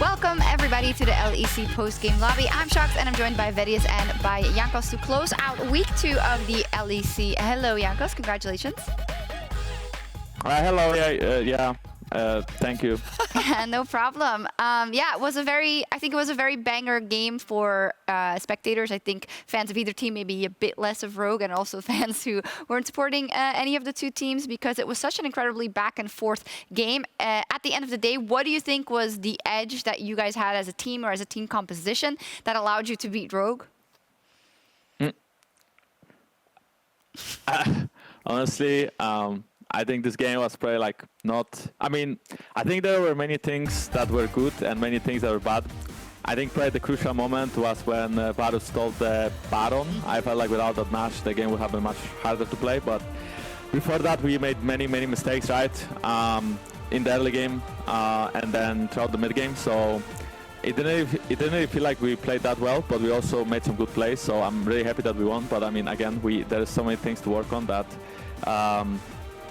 Welcome everybody to the LEC post-game lobby. I'm Sjokz and I'm joined by Vedius and by Jankos to close out week 2 of the LEC. Hello Jankos, congratulations. Hello, thank you. No problem. It was I think it was a very banger game for spectators. I think fans of either team maybe a bit less of Rogue, and also fans who weren't supporting any of the two teams, because it was such an incredibly back and forth game. At the end of the day, what do you think was the edge that you guys had as a team or as a team composition that allowed you to beat Rogue? Honestly, I think this game was probably like not... I mean, I think there were many things that were good and many things that were bad. I think probably the crucial moment was when Vedius stole the Baron. I felt like without that match, the game would have been much harder to play. But before that, we made many mistakes, right? In the early game and then throughout the mid game. So it didn't really feel like we played that well, but we also made some good plays. So I'm really happy that we won. But I mean, again, there is so many things to work on that.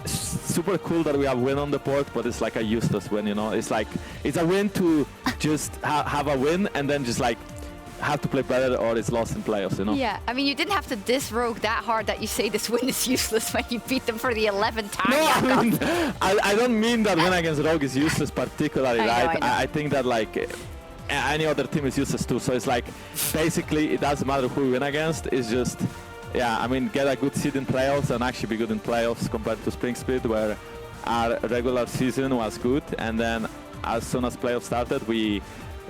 Super cool that we have win on the board, but it's like a useless win, you know. It's like it's a win to just have a win and then just like have to play better, or it's lost in playoffs, you know. Yeah, I mean, you didn't have to diss Rogue that hard that you say this win is useless when you beat them for the 11th time. No, I don't mean that win against Rogue is useless particularly, right? I think that like any other team is useless too. So it's like basically it doesn't matter who we win against. It's just. Yeah, I mean, get a good seed in playoffs and actually be good in playoffs compared to Spring Split, where our regular season was good, and then as soon as playoffs started, we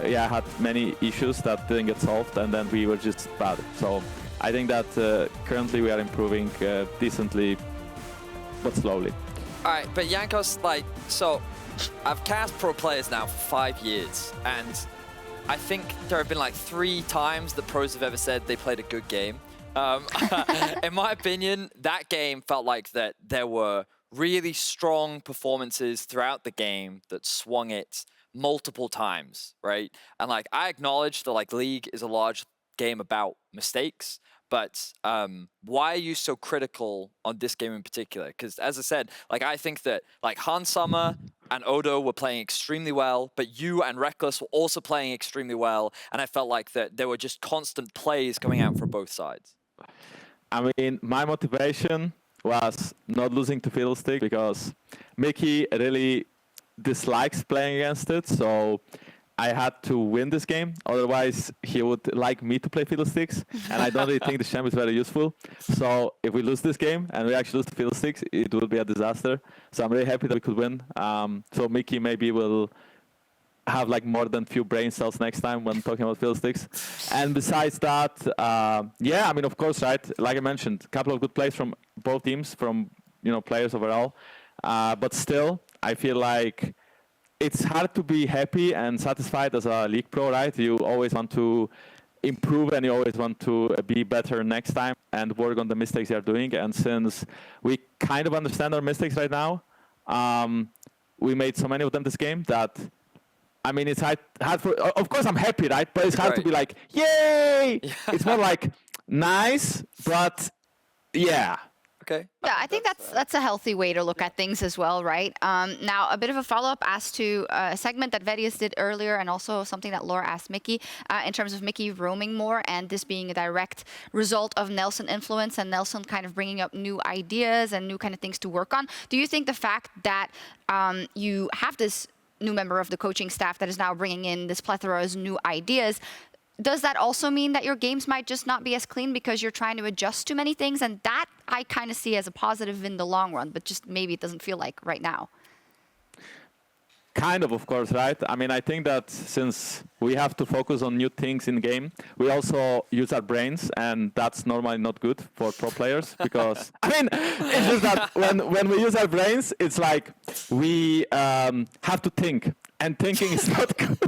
had many issues that didn't get solved, and then we were just bad. So I think that currently we are improving decently, but slowly. All right, but Jankos, like, so I've cast pro players now for 5 years, and I think there have been like 3 times that pros have ever said they played a good game. In my opinion, that game felt like that there were really strong performances throughout the game that swung it multiple times, right? And like, I acknowledge that like League is a large game about mistakes, but why are you so critical on this game in particular? Because as I said, like, I think that like Summer and Odo were playing extremely well, but you and Reckless were also playing extremely well, and I felt like that there were just constant plays coming out from both sides. I mean, my motivation was not losing to Fiddlestick, because Mickey really dislikes playing against it, so I had to win this game. Otherwise, he would like me to play Fiddlesticks, and I don't really think the champ is very useful. So if we lose this game and we actually lose to Fiddlesticks, it would be a disaster. So I'm really happy that we could win. So Mickey maybe will have like more than few brain cells next time when talking about Fiddlesticks. And besides that, I mean, of course, right, like I mentioned, a couple of good plays from both teams, from, you know, players overall. But still, I feel like it's hard to be happy and satisfied as a League Pro, right? You always want to improve and you always want to be better next time and work on the mistakes you're doing. And since we kind of understand our mistakes right now, we made so many of them this game that, I mean, it's hard for... Of course, I'm happy, right? But it's hard to be like, yay! It's more like, nice, but yeah. Okay. Yeah, I think that's a healthy way to look at things as well, right? Now, a bit of a follow-up as to a segment that Vedius did earlier, and also something that Laura asked Mickey, in terms of Mickey roaming more, and this being a direct result of Nelson influence and Nelson kind of bringing up new ideas and new kind of things to work on. Do you think the fact that you have this new member of the coaching staff that is now bringing in this plethora of new ideas, does that also mean that your games might just not be as clean because you're trying to adjust to many things? And that I kind of see as a positive in the long run, but just maybe it doesn't feel like right now. Kind of course, right? I mean, I think that since we have to focus on new things in game, we also use our brains, and that's normally not good for pro players, because I mean, it's just that when we use our brains, it's like we have to think. And thinking is not good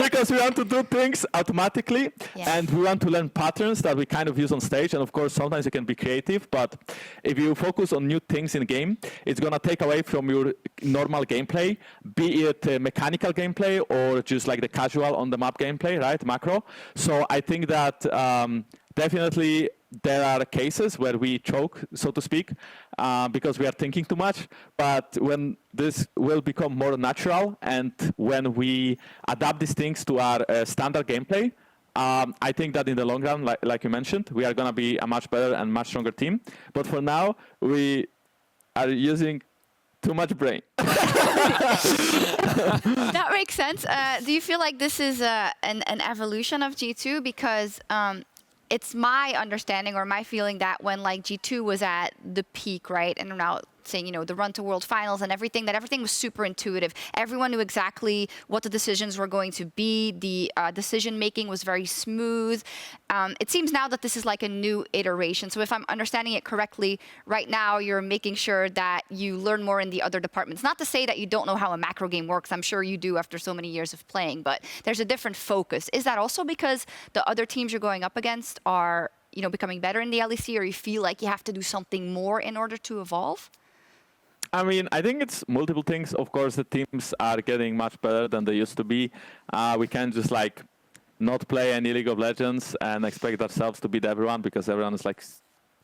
because we want to do things automatically, and we want to learn patterns that we kind of use on stage. And of course, sometimes you can be creative, but if you focus on new things in game, it's going to take away from your normal gameplay, be it mechanical gameplay or just like the casual on the map gameplay, right? Macro. So I think that definitely there are cases where we choke, so to speak, because we are thinking too much. But when this will become more natural and when we adapt these things to our standard gameplay, I think that in the long run, like you mentioned, we are going to be a much better and much stronger team. But for now, we are using too much brain. That makes sense. Do you feel like this is an evolution of G2? Because it's my understanding or my feeling that when like G2 was at the peak, right, and now saying, you know, the run to World Finals and everything, that everything was super intuitive. Everyone knew exactly what the decisions were going to be. The decision making was very smooth. It seems now that this is like a new iteration. So if I'm understanding it correctly, right now you're making sure that you learn more in the other departments. Not to say that you don't know how a macro game works. I'm sure you do after so many years of playing, but there's a different focus. Is that also because the other teams you're going up against are, you know, becoming better in the LEC, or you feel like you have to do something more in order to evolve? I mean, I think it's multiple things. Of course, the teams are getting much better than they used to be. We can't just like not play any League of Legends and expect ourselves to beat everyone, because everyone is like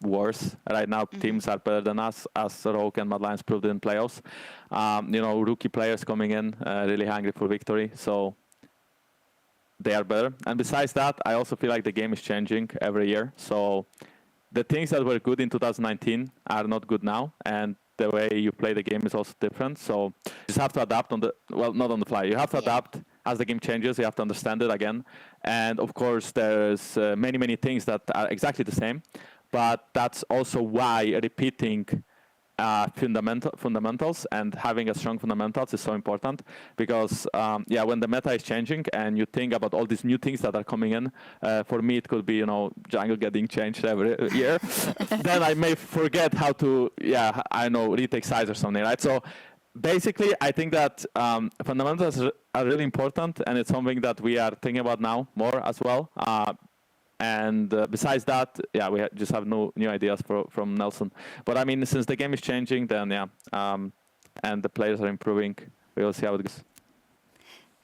worse. Right now, teams are better than us, as Rogue and Mad Lions proved in playoffs. You know, rookie players coming in, really hungry for victory. So they are better. And besides that, I also feel like the game is changing every year. So the things that were good in 2019 are not good now. And the way you play the game is also different. So you just have to adapt on the, well, not on the fly. You have to adapt as the game changes. You have to understand it again. And of course, there's many, many things that are exactly the same. But that's also why repeating fundamentals and having a strong fundamentals is so important, because yeah, when the meta is changing and you think about all these new things that are coming in, for me it could be, you know, jungle getting changed every year, then I may forget how to, yeah, I know, retake sides or something, right? So basically, I think that fundamentals are really important, and it's something that we are thinking about now more as well. And besides that, yeah, we just have no new ideas from Nelson. But I mean, since the game is changing, then yeah, and the players are improving, we will see how it goes.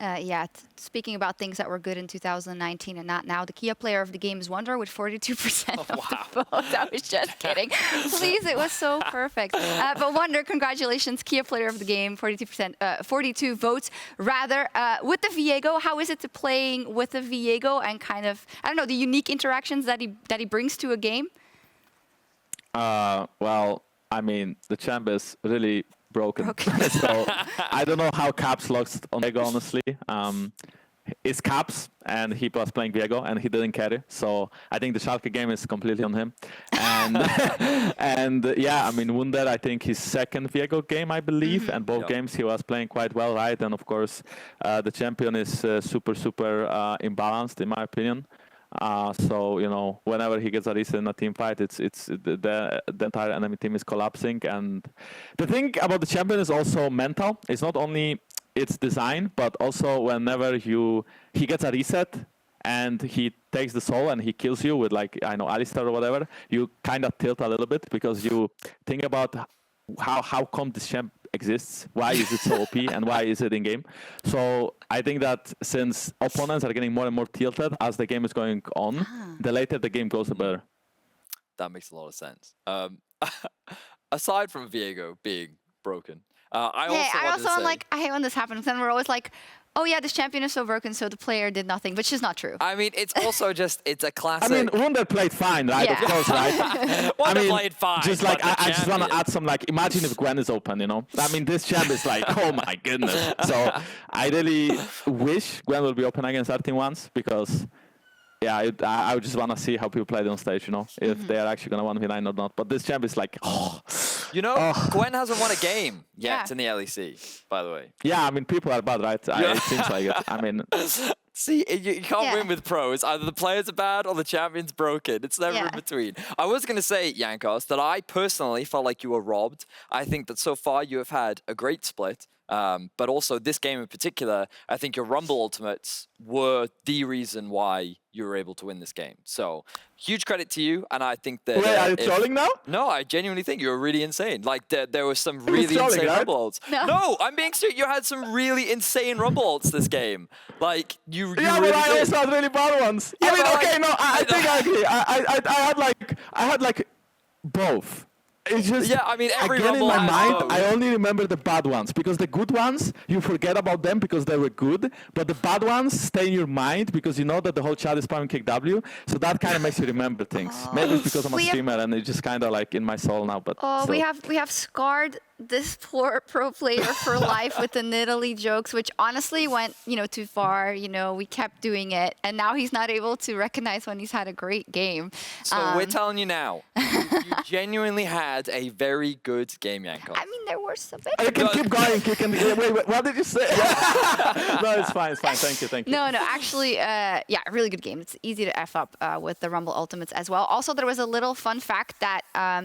Yeah, speaking about things that were good in 2019 and not now, the Kia player of the game is Wonder with 42% of the votes. I was just kidding. Please, it was so perfect. But Wonder, congratulations, Kia player of the game, 42%, 42 votes rather. With the Viego, how is it to playing with the Viego and kind of, I don't know, the unique interactions that he brings to a game? Well, I mean, the champ is really broken. So I don't know how Caps lost on Viego, honestly. It's Caps, and he was playing Viego, and he didn't carry. So I think the Schalke game is completely on him. And and yeah, I mean, Wunder, I think his second Viego game, I believe, and both games he was playing quite well, right? And of course, the champion is super imbalanced, in my opinion. So, you know, whenever he gets a reset in a team fight, it's the entire enemy team is collapsing. And the thing about the champion is also mental. It's not only its design, but also whenever he gets a reset and he takes the soul and he kills you with, like, I know, Alistar or whatever, you kind of tilt a little bit, because you think about how come this champ exists, why is it so OP, and why is it in game. So I think that since opponents are getting more and more tilted as the game is going on, the later the game goes, the better. That makes a lot of sense. Aside from Viego being broken, I hate when this happens, and we're always like, oh yeah, this champion is so broken, so the player did nothing, which is not true. I mean, it's also just, it's a classic. I mean, Wunder played fine, right? Yeah. Of course, right? Wunder played fine. Just like, I just want to add some, like, imagine if Gwen is open, you know? I mean, this champ is like, oh my goodness. So I really wish Gwen will be open against our team once, because yeah, I just want to see how people play it on stage, you know, if they are actually going to 1v9 or not. But this champ is like, You know, Gwen hasn't won a game yet in the LEC, by the way. Yeah, I mean, people are bad, right? It seems like it. I mean... See, you can't win with pros. Either the players are bad or the champion's broken. It's never in between. I was going to say, Jankos, that I personally felt like you were robbed. I think that so far you have had a great split. But also this game in particular, I think your Rumble ultimates were the reason why you were able to win this game. So huge credit to you, and I think that... Wait, are you trolling now? No, I genuinely think you were really insane. Like, there was some really trolling, insane right? rumble ults. No. I'm being serious. You had some really insane rumble ults this game. Like, you Yeah, really but I did. also had really bad ones. Yeah, I mean, but okay, like- no, I think I agree. I had like both. It's just, Yeah, I mean, every again, in rumble my has mind, both. I only remember the bad ones, because the good ones, you forget about them because they were good, but the bad ones stay in your mind because you know that the whole chat is spamming kick W, so that kind of makes you remember things. Maybe it's because I'm a We have- streamer and it's just kind of like in my soul now, but Oh, still. we have scarred this poor pro player for life with the Nidalee jokes, which honestly went, too far. We kept doing it, and now he's not able to recognize when he's had a great game. So we're telling you now, you genuinely had a very good game, Jankos. I mean, there were some. You can keep going. You can, wait, what did you say? No, it's fine. Thank you. No, actually, yeah, really good game. It's easy to F up with the Rumble Ultimates as well. Also, there was a little fun fact that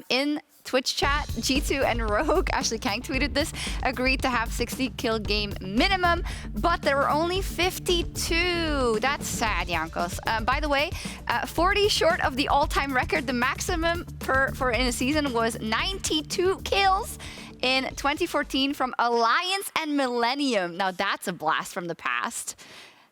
in Twitch chat, G2 and Rogue, Ashley Kang tweeted this, agreed to have 60 kill game minimum, but there were only 52. That's sad, Jankos. By the way, 40 short of the all-time record. The maximum for in a season was 92 kills in 2014 from Alliance and Millennium. Now that's a blast from the past.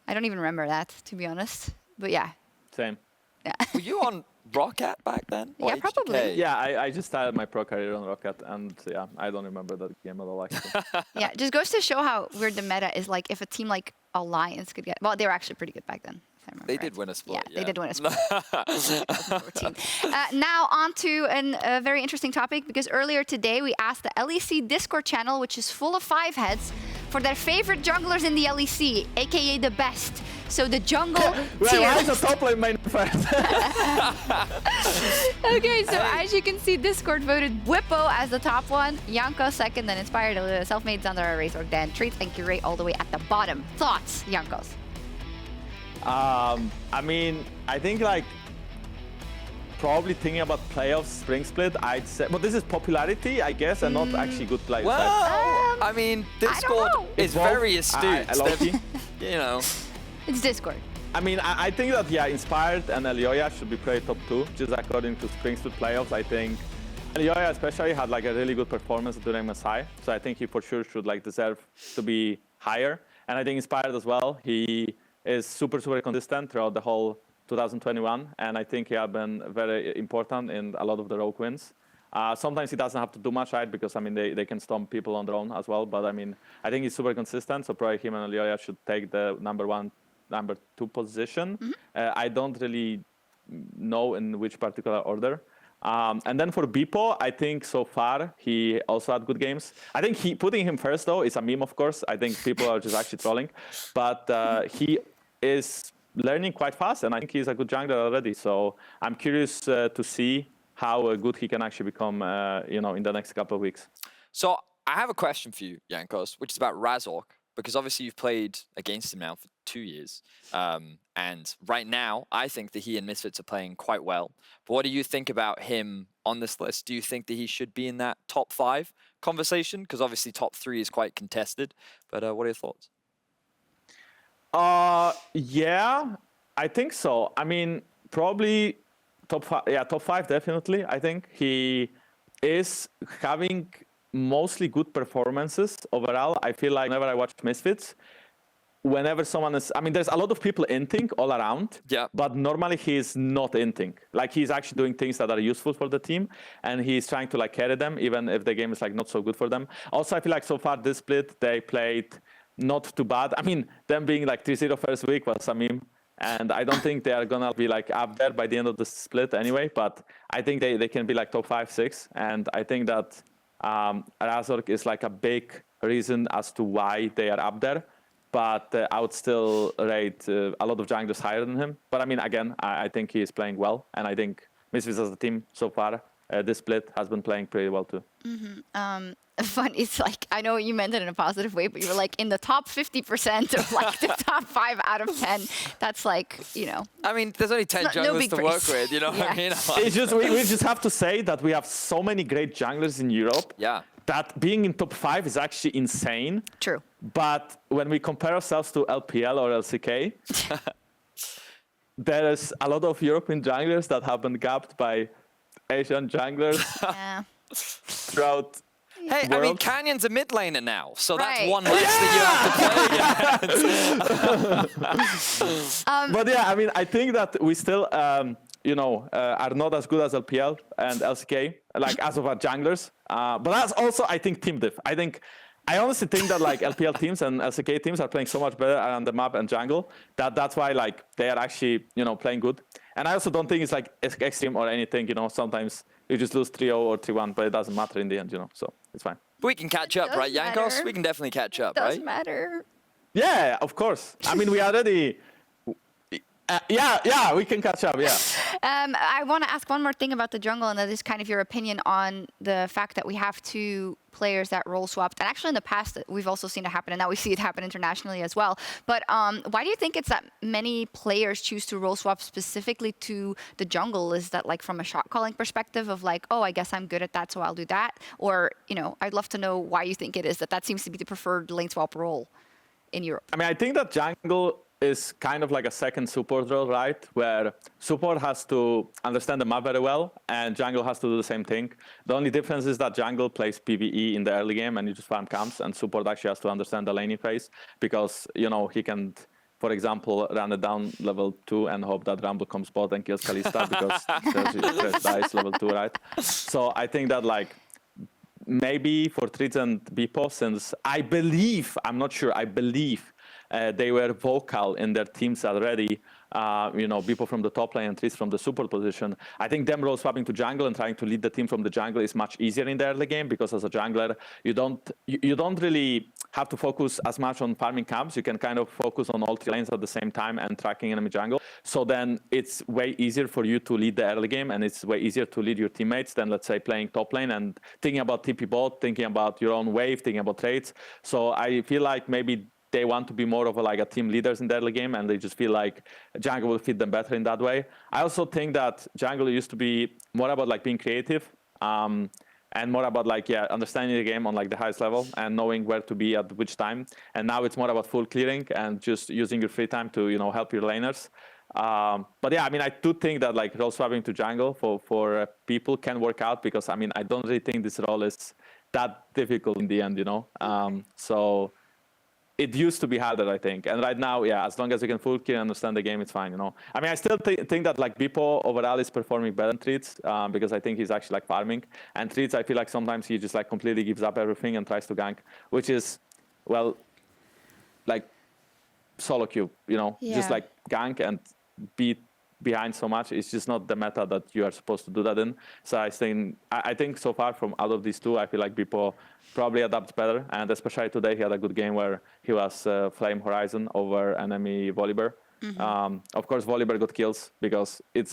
I don't even remember that, to be honest. But yeah. Same. Yeah. Were you on Rocket back then? Or Yeah, HGK? probably. Yeah, I just started my pro career on Rocket, and yeah, I don't remember that game at all, actually. Yeah, just goes to show how weird the meta is. Like, if a team like Alliance could get... Well, they were actually pretty good back then. If I remember They right. did win a split. Yeah, they did win a split. 2014. Now on to a very interesting topic, because earlier today we asked the LEC Discord channel, which is full of 5-heads, for their favorite junglers in the LEC, aka the best. So the jungle Wait, tier. why is the top lane main first? Okay, so as you can see, Discord voted Whippo as the top one, Jankos second, then Inspired, Selfmade, Zander, Razor, Dan, Treats, and Curate all the way at the bottom. Thoughts, Jankos? I mean, I think like probably thinking about playoffs, spring split, I'd say, but this is popularity, I guess, and not actually good players. Well, Um, I mean, I don't Discord know. is Both. very astute. I love it. You know, It's Discord. I mean, I think that, yeah, Inspired and Elioya should be played top 2, just according to spring split playoffs. I think Elioya especially had like a really good performance during Masai, so I think he for sure should like deserve to be higher. And I think Inspired as well, he is super consistent throughout the whole 2021, and I think he has been very important in a lot of the Rogue wins. Sometimes he doesn't have to do much, right? Because I mean, they can stomp people on their own as well. But I mean, I think he's super consistent. So probably him and Elioya should take the number 1, number 2 position. I don't really know in which particular order. And then for Bipo, I think so far he also had good games. I think putting him first though is a meme, of course. I think people are just actually trolling, but he is learning quite fast, and I think he's a good jungler already. So I'm curious to see how good he can actually become, in the next couple of weeks. so I have a question for you, Jankos, which is about Razork, because obviously you've played against him now for 2 years. And right now, I think that he and Misfits are playing quite well. But what do you think about him on this list? Do you think that he should be in that top 5 conversation? Because obviously top 3 is quite contested. But what are your thoughts? Yeah, I think so. I mean, probably top 5. Yeah, top 5 definitely. I think he is having mostly good performances overall. I feel like whenever I watch Misfits, whenever someone is, I mean, there's a lot of people inting all around, Yeah. but normally he's not inting. Like he's actually doing things that are useful for the team, and he's trying to like carry them, even if the game is like not so good for them. Also, I feel like so far this split, they played not too bad. I mean, them being like 3-0 first week was a meme, and I don't think they are gonna be like up there by the end of the split anyway, but I think they can be like top 5, 6, and I think that Razork is like a big reason as to why they are up there. But I would still rate a lot of junglers higher than him. But I mean, again, I think he is playing well, and I think Misfits as a team so far, this split has been playing pretty well too. Fun. It's like, I know you meant it in a positive way, but you were like in the top 50% of like the top 5 out of 10. That's like, I mean, there's only 10 no junglers big to work praise. with, you know what I mean? It's just we just have to say that we have so many great junglers in Europe. Yeah. That being in top 5 is actually insane. true. But when we compare ourselves to LPL or LCK, there is a lot of European junglers that have been gapped by Asian junglers Yeah. throughout. Hey, I mean, World. Canyon's a mid laner now, so that's Right. one less that you have to play against. But yeah, I mean, I think that we still, are not as good as LPL and LCK, like as of our junglers. But that's also, I think, team diff. I honestly think that like LPL teams and LCK teams are playing so much better around the map and jungle that's why like they are actually playing good. And I also don't think it's like extreme or anything. Sometimes you just lose 3-0 or 3-1, but it doesn't matter in the end. So it's fine. We can catch up, does right, Jankos? matter. We can definitely catch up, Doesn't right? matter. Yeah, of course. I mean, we already. Yeah, we can catch up. Yeah. I want to ask one more thing about the jungle, and that is kind of your opinion on the fact that we have two players that role swapped. And actually, in the past, we've also seen it happen, and now we see it happen internationally as well. But why do you think it's that many players choose to role swap specifically to the jungle? Is that like from a shot calling perspective of like, oh, I guess I'm good at that, so I'll do that? Or, I'd love to know why you think it is that seems to be the preferred lane swap role in Europe. I mean, I think that jungle is kind of like a second support role, right? Where support has to understand the map very well, and jungle has to do the same thing. The only difference is that jungle plays PvE in the early game, and you just farm camps, and support actually has to understand the laning phase, because, he can, for example, run it down level 2 and hope that Rumble comes bot and kills Kalista, because Thresh dies level 2, right? So I think that, like, maybe for Treats and Beepo, since I believe they were vocal in their teams already, Beepo from the top lane and Treats from the support position. I think them role swapping to jungle and trying to lead the team from the jungle is much easier in the early game, because as a jungler, you don't really have to focus as much on farming camps. You can kind of focus on all 3 lanes at the same time and tracking enemy jungle. So then it's way easier for you to lead the early game, and it's way easier to lead your teammates than, let's say, playing top lane and thinking about TP bot, thinking about your own wave, thinking about trades. So I feel like maybe they want to be more of a team leaders in the early game, and they just feel like jungle will fit them better in that way. I also think that jungle used to be more about like being creative, and more about understanding the game on like the highest level and knowing where to be at which time. And now it's more about full clearing and just using your free time to help your laners. But yeah, I mean, I do think that like role swapping to jungle for people can work out, because I mean, I don't really think this role is that difficult in the end, So it used to be harder, I think. And right now, yeah, as long as you can full clear and understand the game, it's fine, I mean, I still think that like Beepo overall is performing better than Treats, because I think he's actually like farming. And Treats, I feel like sometimes he just like completely gives up everything and tries to gank, which is, well, like solo queue, just like gank and beat behind so much. It's just not the meta that you are supposed to do that in. So I think so far from out of these two, I feel like Beepo probably adapts better, and especially today he had a good game where he was Flame Horizon over enemy Volibear. Of course, Volibear got kills because he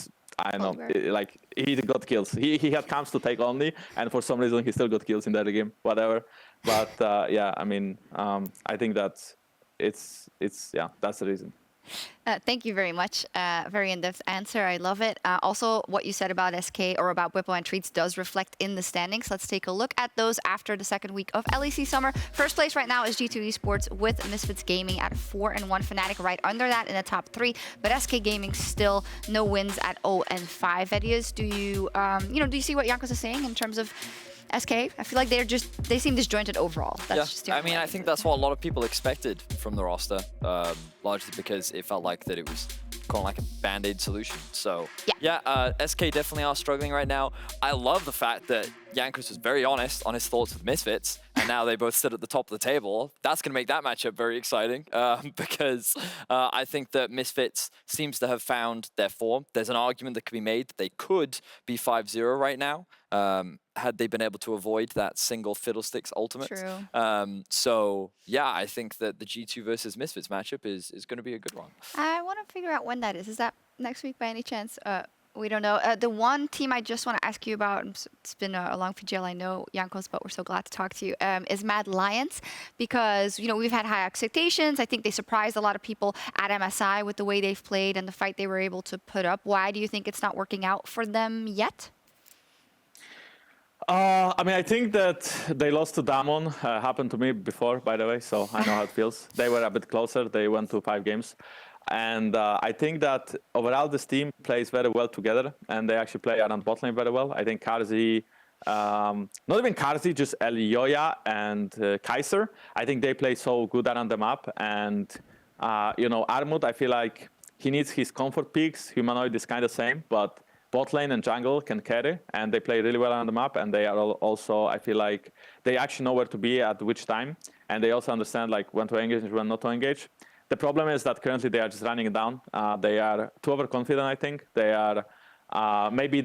got kills. He had camps to take only, and for some reason he still got kills in the early game. Whatever, but yeah, I mean, I think that it's that's the reason. Thank you very much. Very in-depth answer. I love it. Also, what you said about SK or about Whippo and Treats does reflect in the standings. Let's take a look at those after the second week of LEC Summer. First place right now is G2 Esports with Misfits Gaming at 4-1. Fnatic right under that in the top 3. But SK Gaming still no wins at 0-5. Vedius, do you see what Jankos is saying in terms of SK? I feel like they seem disjointed overall. That's just I mean, I think that's what a lot of people expected from the roster, largely because it felt like that it was kind of like a band-aid solution. So yeah, SK definitely are struggling right now. I love the fact that Jankos was very honest on his thoughts with Misfits, and now they both sit at the top of the table. That's going to make that matchup very exciting, because I think that Misfits seems to have found their form. There's an argument that could be made that they could be 5-0 right now, had they been able to avoid that single Fiddlesticks ultimate. True. So yeah, I think that the G2 versus Misfits matchup is going to be a good one. I want to figure out when that is. Is that next week by any chance? We don't know. The one team I just want to ask you about, it's been a long PGL, I know, Jankos, but we're so glad to talk to you, is Mad Lions, because, we've had high expectations. I think they surprised a lot of people at MSI with the way they've played and the fight they were able to put up. Why do you think it's not working out for them yet? I mean, I think that they lost to Damon. Happened to me before, by the way, so I know how it feels. They were a bit closer. They went to 5 games. And I think that overall this team plays very well together, and they actually play around bot lane very well. I think Karzi, not even Karzi, just Elioya and Kaiser, I think they play so good around the map. And, you know, Armut, I feel like he needs his comfort peaks. Humanoid is kind of same, but bot lane and jungle can carry, and they play really well on the map. And they are also, I feel like, they actually know where to be at which time, and they also understand like when to engage and when not to engage. The problem is that currently they are just running down. They are too overconfident, I think. They are maybe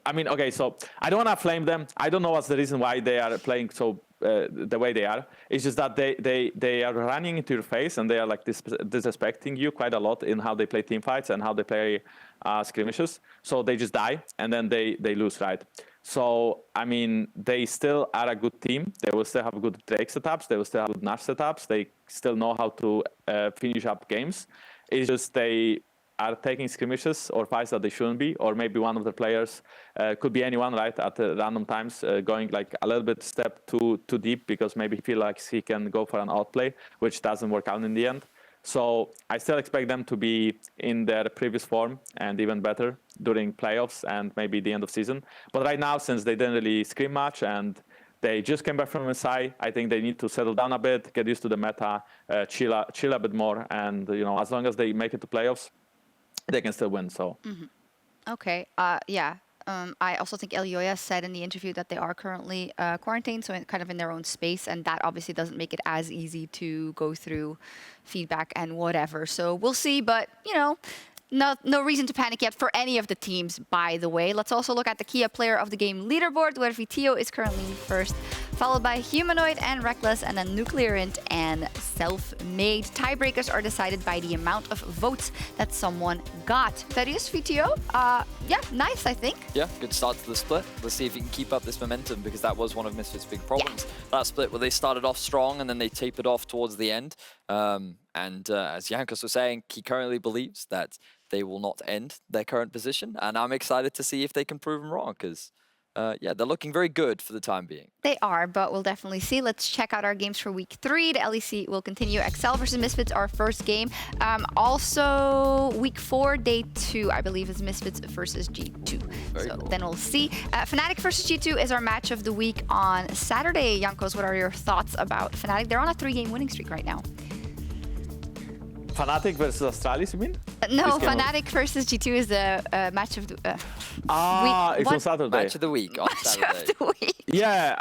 I mean, okay, so I don't want to flame them. I don't know what's the reason why they are playing so the way they are. It's just that they are running into your face, and they are like disrespecting you quite a lot in how they play team fights and how they play skirmishes. So they just die, and then they lose, right? So, I mean, they still are a good team. They will still have good Drake setups. They will still have good Nash setups. They still know how to finish up games. It's just they are taking skirmishes or fights that they shouldn't be, or maybe one of the players could be anyone, right, at random times, going like a little bit step too deep because maybe he feels like he can go for an outplay, which doesn't work out in the end. So I still expect them to be in their previous form and even better during playoffs and maybe the end of season. But right now, since they didn't really scrim much and they just came back from MSI, I think they need to settle down a bit, get used to the meta, chill a bit more. And, you know, as long as they make it to playoffs, they can still win. So. Okay. Yeah. I also think Elioya said in the interview that they are currently quarantined, so kind of in their own space, and that obviously doesn't make it as easy to go through feedback and whatever. So we'll see, but, you know, no reason to panic yet for any of the teams, by the way. Let's also look at the Kia player of the game leaderboard, where Vitio is currently first, followed by Humanoid and Reckless, and then Nuclearint and Self-Made. Tiebreakers are decided by the amount of votes that someone got. Vedius, Vitio, yeah, nice, I think. Yeah, good start to the split. Let's see if he can keep up this momentum, because that was one of Misfits' big problems. Yeah. That split where they started off strong and then they tapered off towards the end. As Jankos was saying, he currently believes that they will not end their current position, and I'm excited to see if they can prove him wrong, because yeah, they're looking very good for the time being. They are, but we'll definitely see. Let's check out our games for week 3. The LEC will continue. Excel versus Misfits, our first game. Also, week 4, day 2, I believe, is Misfits versus G2. Very cool. Then we'll see. Fnatic versus G2 is our match of the week on Saturday. Jankos, what are your thoughts about Fnatic? They're on a 3-game winning streak right now. Fnatic versus Astralis, you mean? No, Fnatic versus G2 is the match of the week. It's on Saturday. Match of the week on Saturday. Match of the week. Yeah,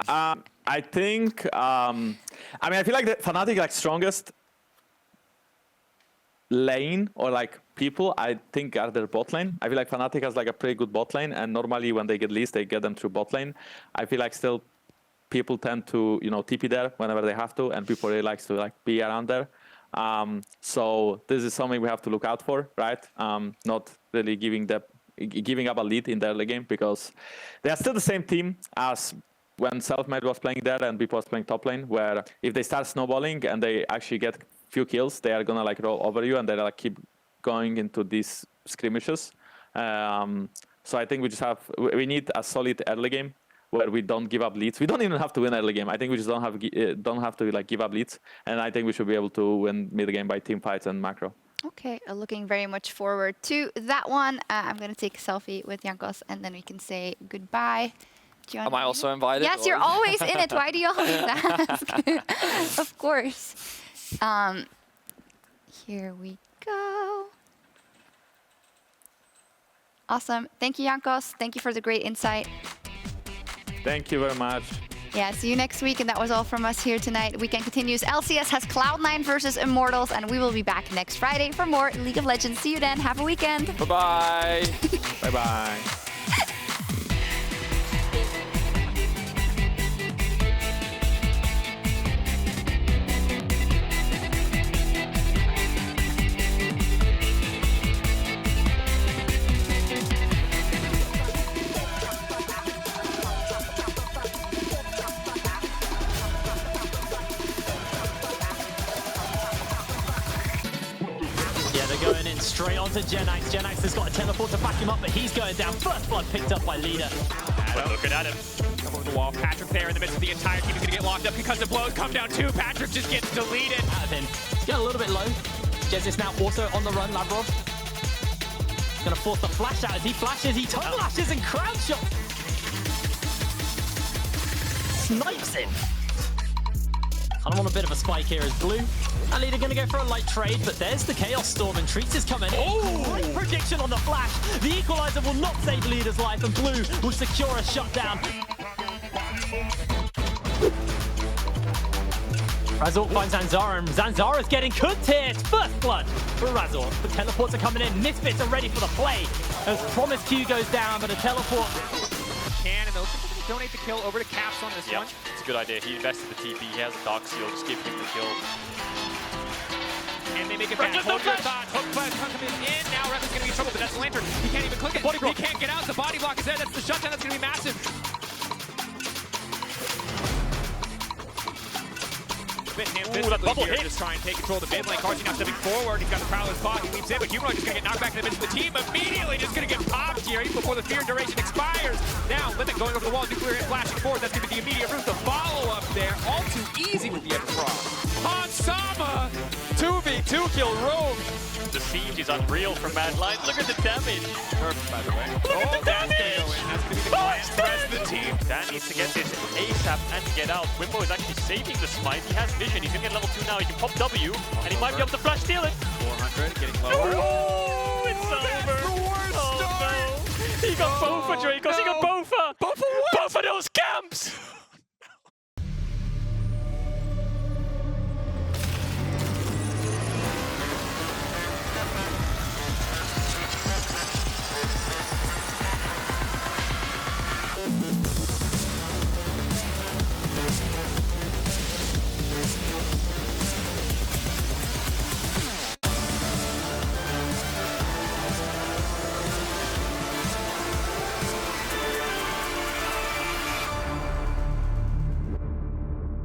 I think, I mean, I feel like the Fnatic, like, strongest lane or, like, people, I think, are their bot lane. I feel like Fnatic has, like, a pretty good bot lane, and normally when they get leads, they get them through bot lane. I feel like still people tend to, you know, TP there whenever they have to, and people really likes to, like, be around there. So this is something we have to look out for, right? Not really giving up a lead in the early game, because they are still the same team as when Self-Made was playing there and Beep was playing top lane, where if they start snowballing and they actually get few kills, they are gonna like roll over you, and they like keep going into these skirmishes. So I think we need a solid early game where we don't give up leads. We don't even have to win early game. I think we just don't have to like give up leads, and I think we should be able to win mid game by team fights and macro. Okay, looking very much forward to that one. I'm going to take a selfie with Jankos, and then we can say goodbye. Am I also invited? Yes, you're always in it. Why do you always ask? Of course. Here we go. Awesome. Thank you, Jankos. Thank you for the great insight. Thank you very much. Yeah, see you next week. And that was all from us here tonight. Weekend continues. LCS has Cloud9 versus Immortals, and we will be back next Friday for more League of Legends. See you then. Have a weekend. Bye-bye. Bye-bye. Going in straight onto Genax. Genax has got a teleport to back him up, but he's going down. First blood picked up by Leader. Well, looking at him. Come over the wall. Patrick there in the midst of the entire team is going to get locked up because the blows come down too. Patrick just gets deleted. Out of him. He's getting a little bit low. Jez is now also on the run, Lavrov. Gonna force the flash out as he flashes, he tongue lashes and crowd shot. Snipes him. Kind of want a bit of a spike here as Blue. And Leader gonna go for a light trade, but there's the Chaos Storm and Treats is coming in. Oh! Great prediction on the flash. The equalizer will not save Leader's life and Blue will secure a shutdown. Razork finds Zanzara, and Zanzara's getting cooked here. It's first blood for Razork. The teleports are coming in. Misfits are ready for the play. As Promise Q goes down, but a teleport. And they'll donate the kill over to Caps on this one. It's a good idea. He invested the TP. He has a Dark Seal. Just give him the kill. And they make it back. Hold your thought. Hook flash coming in. Now Revan's going to be in trouble, but that's the Lantern. He can't even click it. He can't get out. The body block is there. That's the shutdown. That's going to be massive. That bubble hit. Just try and take control of the mid lane. Carsey now stepping forward. He's got the Prowler's clock. He leaps in, but Humanoid is going to get knocked back in the midst of the team. Immediately just going to get popped here even before the fear duration expires. Now Limit going over the wall. Nuclear hit flashing forward. That's going to be the immediate route. The follow-up there. All too easy with the Frost. Hansama! 2v2 kill Rogue. The siege is unreal from Madline. Look at the damage. Nerf, by the way. Look at the That's going to go in. That's going to be the plan for the rest of the team. Dan needs to get this ASAP and get out. Wimbo is actually saving the smite. He has vision. He's going to get level 2 now. He can pop W, and he might be able to flash steal it. 400, getting lower. Oh, it's over. That's the worst start. No. He got both for Draco